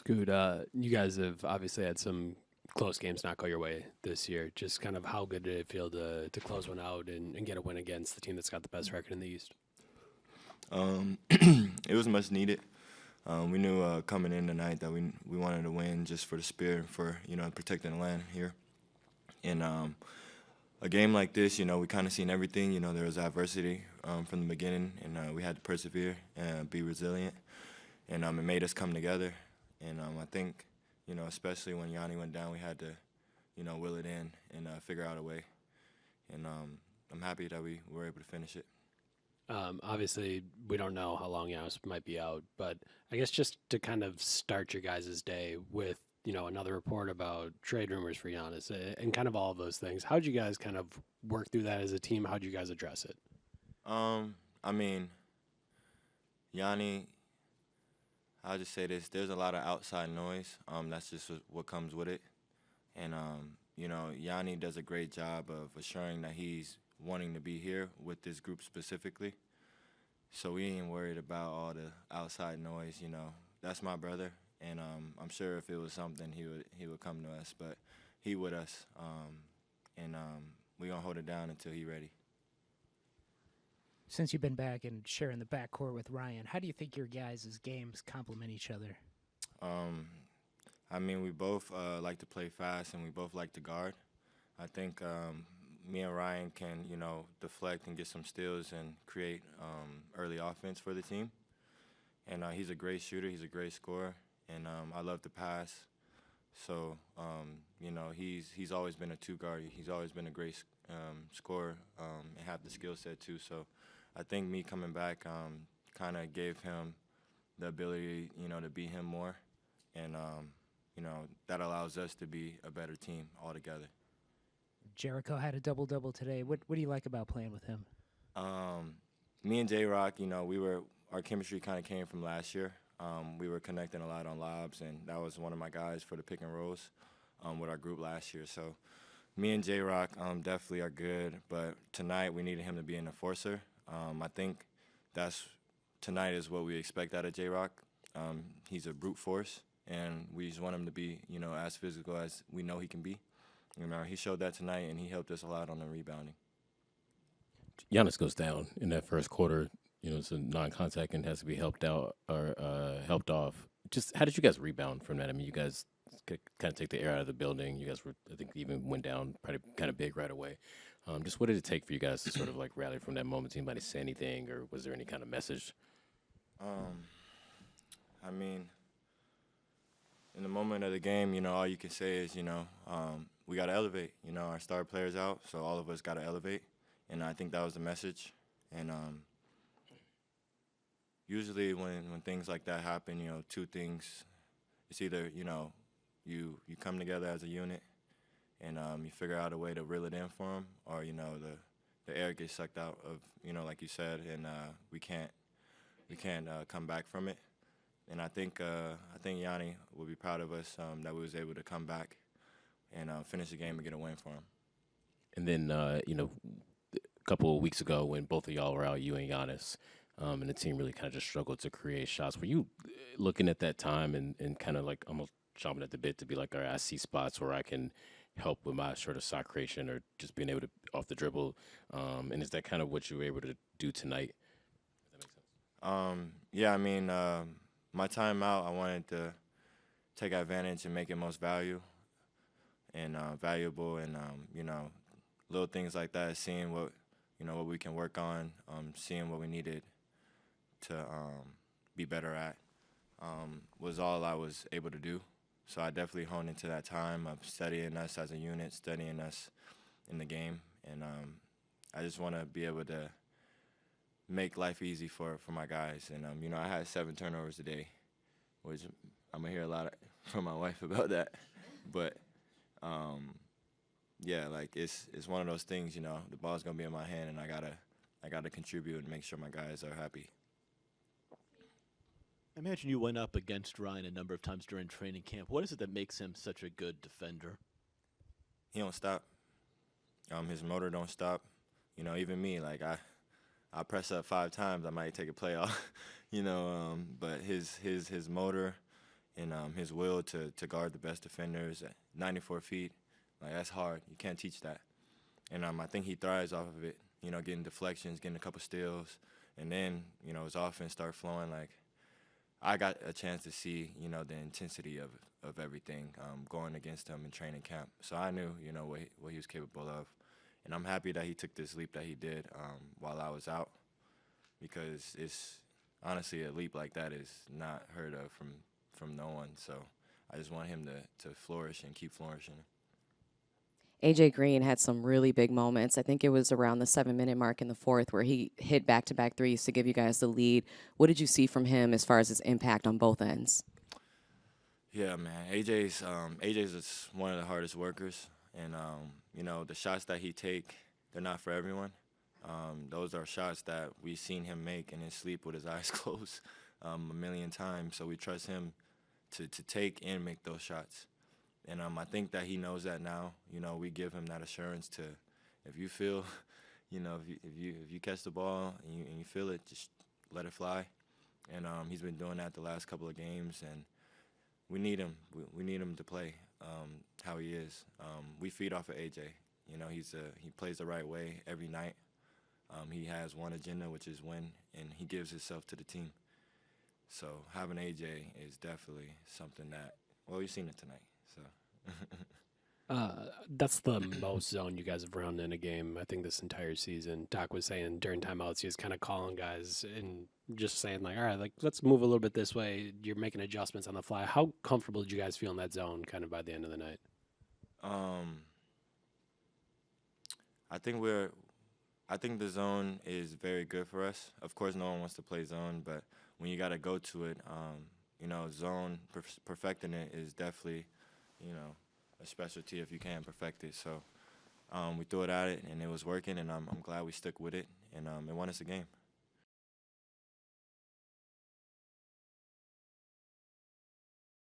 Scoot, you guys have obviously had some close games not go your way this year. Just kind of how good did it feel to close one out and get a win against the team that's got the best record in the East? It was much needed. We knew coming in tonight that we wanted to win just for the spirit, for protecting the land here. And a game like this, we kind of seen everything. There was adversity from the beginning, and we had to persevere and be resilient. And it made us come together. And I think, especially when Yanni went down, we had to, will it in and figure out a way. And I'm happy that we were able to finish it. Obviously, we don't know how long Giannis might be out, but I guess just to kind of start your guys' day with, another report about trade rumors for Giannis and kind of all of those things, how'd you guys kind of work through that as a team? How'd you guys address it? I mean, Yanni, I'll just say this. There's a lot of outside noise. That's just what comes with it. And, Yanni does a great job of assuring that he's wanting to be here with this group specifically. So we ain't worried about all the outside noise. That's my brother, and I'm sure if it was something, he would come to us. But he with us, and we gonna hold it down until he ready. Since you've been back and sharing the backcourt with Ryan, how do you think your guys' games complement each other? I mean, we both like to play fast, and we both like to guard. I think me and Ryan can, deflect and get some steals and create early offense for the team. And he's a great shooter. He's a great scorer. And I love to pass. So, he's always been a two-guard. He's always been a great scorer and have the skill set, too. So I think me coming back kind of gave him the ability, to be him more. And, that allows us to be a better team altogether. Jericho had a double-double today. What do you like about playing with him? Me and J-Rock, our chemistry kind of came from last year. We were connecting a lot on lobs, and that was one of my guys for the pick and rolls with our group last year. So me and J-Rock definitely are good, but tonight we needed him to be an enforcer. I think tonight is what we expect out of J-Rock. He's a brute force, and we just want him to be, as physical as we know he can be. He showed that tonight, and he helped us a lot on the rebounding. Giannis goes down in that first quarter. It's a non-contact and has to be helped out or helped off. Just how did you guys rebound from that? I mean, you guys kind of take the air out of the building. You guys I think, even went down probably kind of big right away. Just what did it take for you guys to sort of like rally from that moment? Did anybody say anything, or was there any kind of message? I mean, in the moment of the game, all you can say is, we got to elevate. Our star player's out, so all of us got to elevate. And I think that was the message. And usually when things like that happen, two things. It's either, you come together as a unit and you figure out a way to reel it in for them, or, the air gets sucked out of, like you said, and we can't come back from it. And I think Yanni will be proud of us that we was able to come back and finish the game and get a win for him. And then, a couple of weeks ago when both of y'all were out, you and Giannis, and the team really kind of just struggled to create shots. Were you looking at that time and kind of like almost chomping at the bit to be like, all right, I see spots where I can help with my sort of shot creation or just being able to off the dribble? And is that kind of what you were able to do tonight? Does that make sense? Yeah, I mean, my time out, I wanted to take advantage and make it most valuable and little things like that, seeing what we can work on, seeing what we needed to be better at, was all I was able to do. So I definitely honed into that time of studying us as a unit, studying us in the game, and I just want to be able to make life easy for my guys. And I had 7 turnovers today, which I'm gonna hear a lot from my wife about that, but. Yeah, like it's one of those things, the ball's gonna be in my hand, and I gotta contribute and make sure my guys are happy. I imagine you went up against Ryan a number of times during training camp. What is it that makes him such a good defender? He don't stop. His motor don't stop. Even me, like I press up 5 times, I might take a play off. But his motor and his will to guard the best defenders at 94 feet. Like, that's hard. You can't teach that. And I think he thrives off of it, you know, getting deflections, getting a couple steals, and then, you know, his offense start flowing. Like, I got a chance to see, you know, the intensity of everything going against him in training camp. So I knew, you know, what he was capable of. And I'm happy that he took this leap that he did while I was out, because it's honestly, a leap like that is not heard of from no one. So I just want him to flourish and keep flourishing. AJ Green had some really big moments. I think it was around the 7-minute mark in the fourth where he hit back-to-back threes to give you guys the lead. What did you see from him as far as his impact on both ends? Yeah, man. AJ's is one of the hardest workers, and you know, the shots that he take, they're not for everyone. Those are shots that we've seen him make in his sleep with his eyes closed a million times. So we trust him to take and make those shots. And I think that he knows that now. You know, we give him that assurance to, if you feel, you know, if you catch the ball and you feel it, just let it fly. And he's been doing that the last couple of games, and we need him. We need him to play how he is. We feed off of AJ. You know, he plays the right way every night. He has one agenda, which is win, and he gives himself to the team. So having AJ is definitely something that, well, you've seen it tonight. So That's the most zone you guys have run in a game, I think, this entire season. Doc was saying during timeouts, he was kind of calling guys and just saying, like, all right, like, let's move a little bit this way. You're making adjustments on the fly. How comfortable did you guys feel in that zone kind of by the end of the night? I think the zone is very good for us. Of course, no one wants to play zone, but when you got to go to it, you know, zone, perfecting it is definitely, you know, a specialty if you can perfect it. So we threw it at it, and it was working, and I'm glad we stuck with it, and it won us the game.